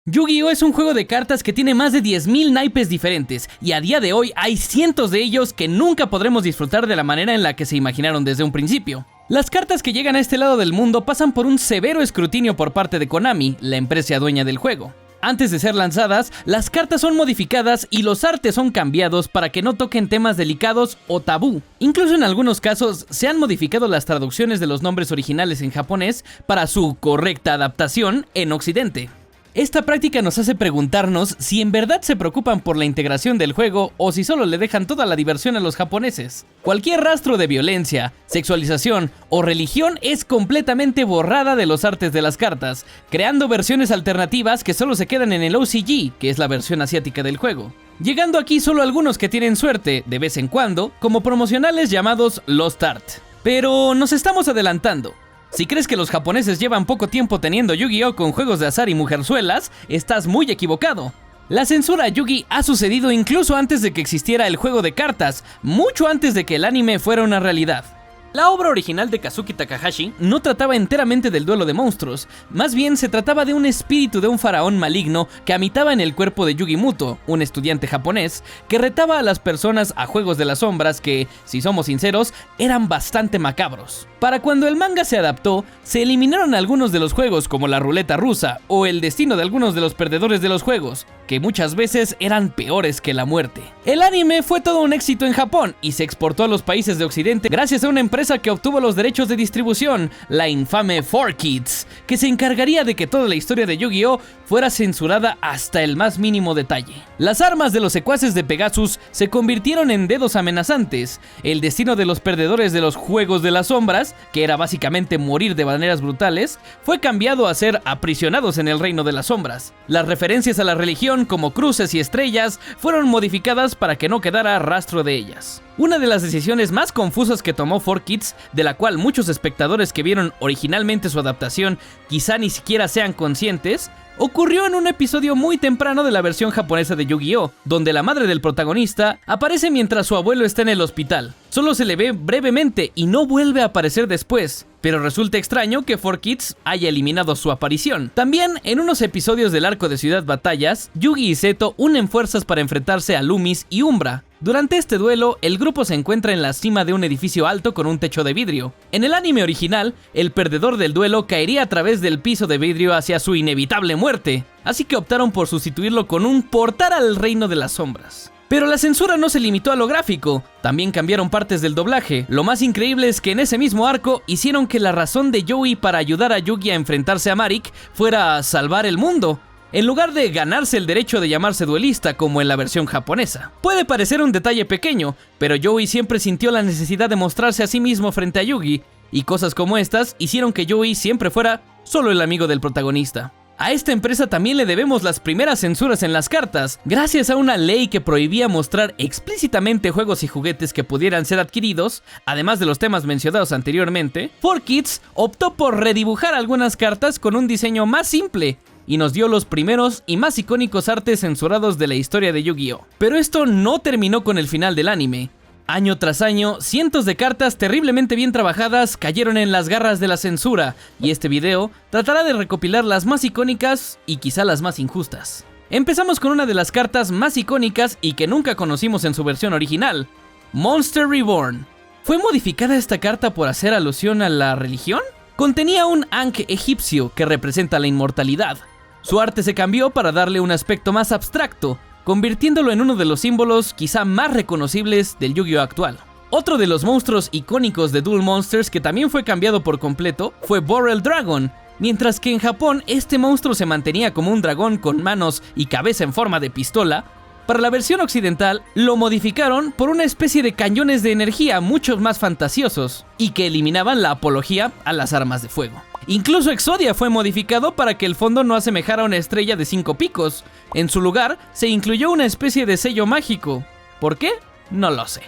Yu-Gi-Oh! Es un juego de cartas que tiene más de 10.000 naipes diferentes, y a día de hoy hay cientos de ellos que nunca podremos disfrutar de la manera en la que se imaginaron desde un principio. Las cartas que llegan a este lado del mundo pasan por un severo escrutinio por parte de Konami, la empresa dueña del juego. Antes de ser lanzadas, las cartas son modificadas y los artes son cambiados para que no toquen temas delicados o tabú. Incluso en algunos casos se han modificado las traducciones de los nombres originales en japonés para su correcta adaptación en Occidente. Esta práctica nos hace preguntarnos si en verdad se preocupan por la integración del juego o si solo le dejan toda la diversión a los japoneses. Cualquier rastro de violencia, sexualización o religión es completamente borrada de los artes de las cartas, creando versiones alternativas que solo se quedan en el OCG, que es la versión asiática del juego. Llegando aquí solo algunos que tienen suerte, de vez en cuando, como promocionales llamados Lost Art. Pero nos estamos adelantando. Si crees que los japoneses llevan poco tiempo teniendo Yu-Gi-Oh! Con juegos de azar y mujerzuelas, estás muy equivocado. La censura a Yu-Gi ha sucedido incluso antes de que existiera el juego de cartas, mucho antes de que el anime fuera una realidad. La obra original de Kazuki Takahashi no trataba enteramente del duelo de monstruos, más bien se trataba de un espíritu de un faraón maligno que habitaba en el cuerpo de Yugi Muto, un estudiante japonés, que retaba a las personas a juegos de las sombras que, si somos sinceros, eran bastante macabros. Para cuando el manga se adaptó, se eliminaron algunos de los juegos como la ruleta rusa o el destino de algunos de los perdedores de los juegos, que muchas veces eran peores que la muerte. El anime fue todo un éxito en Japón y se exportó a los países de Occidente gracias a una empresa que obtuvo los derechos de distribución, la infame 4Kids, que se encargaría de que toda la historia de Yu-Gi-Oh! Fuera censurada hasta el más mínimo detalle. Las armas de los secuaces de Pegasus se convirtieron en dedos amenazantes, el destino de los perdedores de los juegos de las sombras, que era básicamente morir de maneras brutales, fue cambiado a ser aprisionados en el reino de las sombras. Las referencias a la religión como cruces y estrellas fueron modificadas para que no quedara rastro de ellas. Una de las decisiones más confusas que tomó 4Kids, de la cual muchos espectadores que vieron originalmente su adaptación quizá ni siquiera sean conscientes, ocurrió en un episodio muy temprano de la versión japonesa de Yu-Gi-Oh!, donde la madre del protagonista aparece mientras su abuelo está en el hospital. Solo se le ve brevemente y no vuelve a aparecer después, pero resulta extraño que 4Kids haya eliminado su aparición. También, en unos episodios del arco de Ciudad Batallas, Yugi y Seto unen fuerzas para enfrentarse a Loomis y Umbra. Durante este duelo, el grupo se encuentra en la cima de un edificio alto con un techo de vidrio. En el anime original, el perdedor del duelo caería a través del piso de vidrio hacia su inevitable muerte, así que optaron por sustituirlo con un portal al reino de las sombras. Pero la censura no se limitó a lo gráfico, también cambiaron partes del doblaje. Lo más increíble es que en ese mismo arco hicieron que la razón de Joey para ayudar a Yugi a enfrentarse a Marik fuera salvar el mundo, en lugar de ganarse el derecho de llamarse duelista como en la versión japonesa. Puede parecer un detalle pequeño, pero Joey siempre sintió la necesidad de mostrarse a sí mismo frente a Yugi, y cosas como estas hicieron que Joey siempre fuera solo el amigo del protagonista. A esta empresa también le debemos las primeras censuras en las cartas. Gracias a una ley que prohibía mostrar explícitamente juegos y juguetes que pudieran ser adquiridos, además de los temas mencionados anteriormente, 4Kids optó por redibujar algunas cartas con un diseño más simple, y nos dio los primeros y más icónicos artes censurados de la historia de Yu-Gi-Oh! Pero esto no terminó con el final del anime. Año tras año, cientos de cartas terriblemente bien trabajadas cayeron en las garras de la censura, y este video tratará de recopilar las más icónicas y quizá las más injustas. Empezamos con una de las cartas más icónicas y que nunca conocimos en su versión original, Monster Reborn. ¿Fue modificada esta carta por hacer alusión a la religión? Contenía un Ankh egipcio que representa la inmortalidad. Su arte se cambió para darle un aspecto más abstracto, convirtiéndolo en uno de los símbolos quizá más reconocibles del Yu-Gi-Oh! Actual. Otro de los monstruos icónicos de Duel Monsters que también fue cambiado por completo fue Borrel Dragon, mientras que en Japón este monstruo se mantenía como un dragón con manos y cabeza en forma de pistola. Para la versión occidental lo modificaron por una especie de cañones de energía mucho más fantasiosos y que eliminaban la apología a las armas de fuego. Incluso Exodia fue modificado para que el fondo no asemejara a una estrella de 5 picos. En su lugar, se incluyó una especie de sello mágico. ¿Por qué? No lo sé.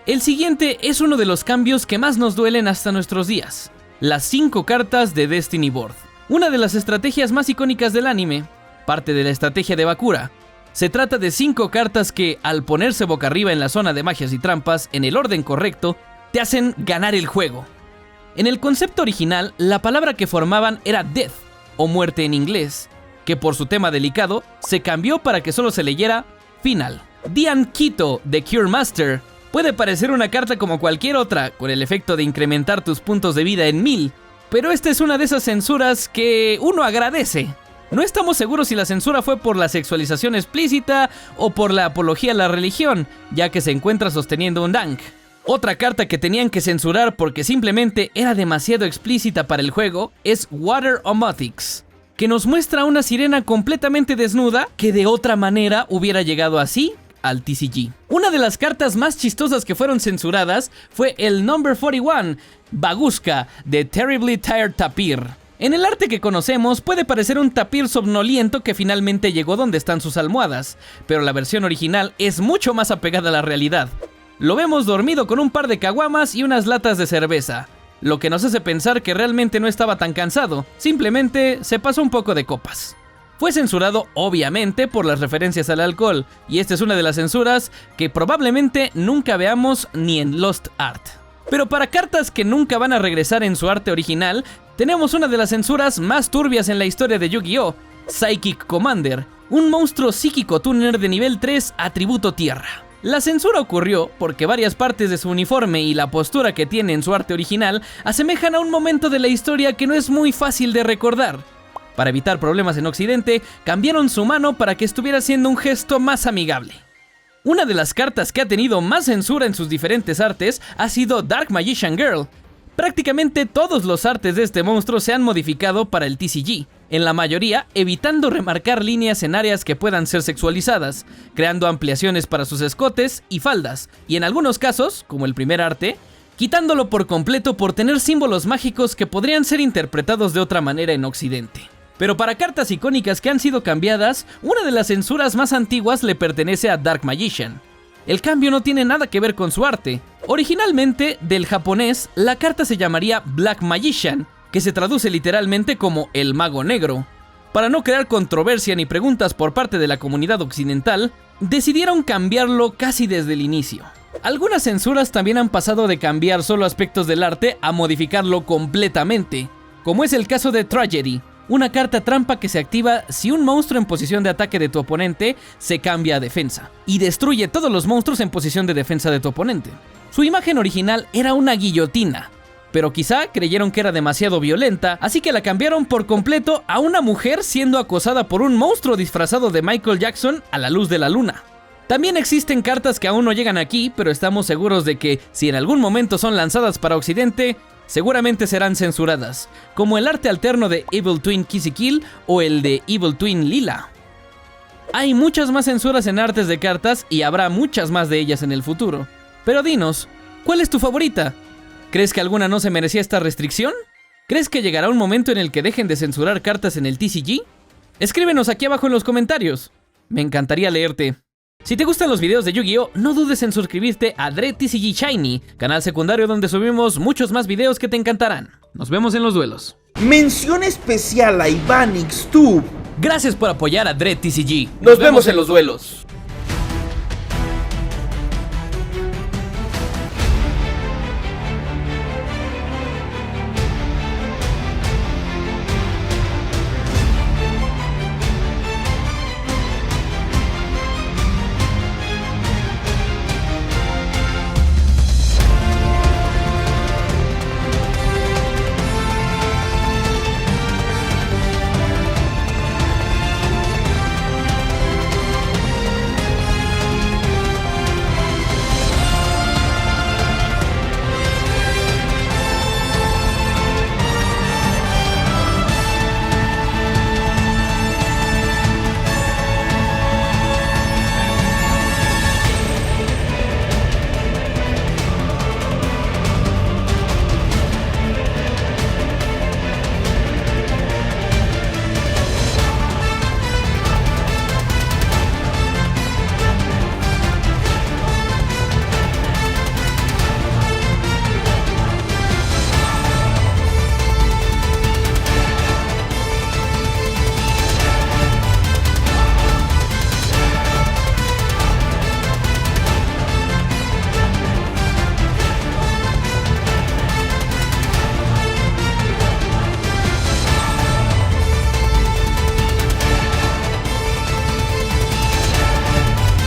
El siguiente es uno de los cambios que más nos duelen hasta nuestros días. Las 5 cartas de Destiny Board. Una de las estrategias más icónicas del anime, parte de la estrategia de Bakura. Se trata de 5 cartas que, al ponerse boca arriba en la zona de magias y trampas, en el orden correcto, te hacen ganar el juego. En el concepto original, la palabra que formaban era Death, o muerte en inglés, que por su tema delicado se cambió para que solo se leyera Final. Dian Quito de Cure Master puede parecer una carta como cualquier otra, con el efecto de incrementar tus puntos de vida en 1000, pero esta es una de esas censuras que uno agradece. No estamos seguros si la censura fue por la sexualización explícita o por la apología a la religión, ya que se encuentra sosteniendo un dank. Otra carta que tenían que censurar porque simplemente era demasiado explícita para el juego es Water Omotics, que nos muestra una sirena completamente desnuda que de otra manera hubiera llegado así al TCG. Una de las cartas más chistosas que fueron censuradas fue el Number 41, Baguska, de Terribly Tired Tapir. En el arte que conocemos puede parecer un tapir somnoliento que finalmente llegó donde están sus almohadas, pero la versión original es mucho más apegada a la realidad. Lo vemos dormido con un par de caguamas y unas latas de cerveza, lo que nos hace pensar que realmente no estaba tan cansado, simplemente se pasó un poco de copas. Fue censurado obviamente por las referencias al alcohol, y esta es una de las censuras que probablemente nunca veamos ni en Lost Art. Pero para cartas que nunca van a regresar en su arte original, tenemos una de las censuras más turbias en la historia de Yu-Gi-Oh! Psychic Commander, un monstruo psíquico tuner de nivel 3 atributo tierra. La censura ocurrió porque varias partes de su uniforme y la postura que tiene en su arte original asemejan a un momento de la historia que no es muy fácil de recordar. Para evitar problemas en Occidente, cambiaron su mano para que estuviera haciendo un gesto más amigable. Una de las cartas que ha tenido más censura en sus diferentes artes ha sido Dark Magician Girl. Prácticamente todos los artes de este monstruo se han modificado para el TCG, en la mayoría evitando remarcar líneas en áreas que puedan ser sexualizadas, creando ampliaciones para sus escotes y faldas, y en algunos casos, como el primer arte, quitándolo por completo por tener símbolos mágicos que podrían ser interpretados de otra manera en Occidente. Pero para cartas icónicas que han sido cambiadas, una de las censuras más antiguas le pertenece a Dark Magician. El cambio no tiene nada que ver con su arte. Originalmente, del japonés, la carta se llamaría Black Magician, que se traduce literalmente como el mago negro. Para no crear controversia ni preguntas por parte de la comunidad occidental, decidieron cambiarlo casi desde el inicio. Algunas censuras también han pasado de cambiar solo aspectos del arte a modificarlo completamente, como es el caso de Tragedy, una carta trampa que se activa si un monstruo en posición de ataque de tu oponente se cambia a defensa, y destruye todos los monstruos en posición de defensa de tu oponente. Su imagen original era una guillotina, pero quizá creyeron que era demasiado violenta, así que la cambiaron por completo a una mujer siendo acosada por un monstruo disfrazado de Michael Jackson a la luz de la luna. También existen cartas que aún no llegan aquí, pero estamos seguros de que, si en algún momento son lanzadas para Occidente, seguramente serán censuradas, como el arte alterno de Evil Twin Kissy Kill o el de Evil Twin Lila. Hay muchas más censuras en artes de cartas y habrá muchas más de ellas en el futuro. Pero dinos, ¿cuál es tu favorita? ¿Crees que alguna no se merecía esta restricción? ¿Crees que llegará un momento en el que dejen de censurar cartas en el TCG? Escríbenos aquí abajo en los comentarios. Me encantaría leerte. Si te gustan los videos de Yu-Gi-Oh, no dudes en suscribirte a Dread TCG Shiny, canal secundario donde subimos muchos más videos que te encantarán. Nos vemos en los duelos. Mención especial a Ivanix Tube. Gracias por apoyar a Dread TCG. Nos vemos en los duelos.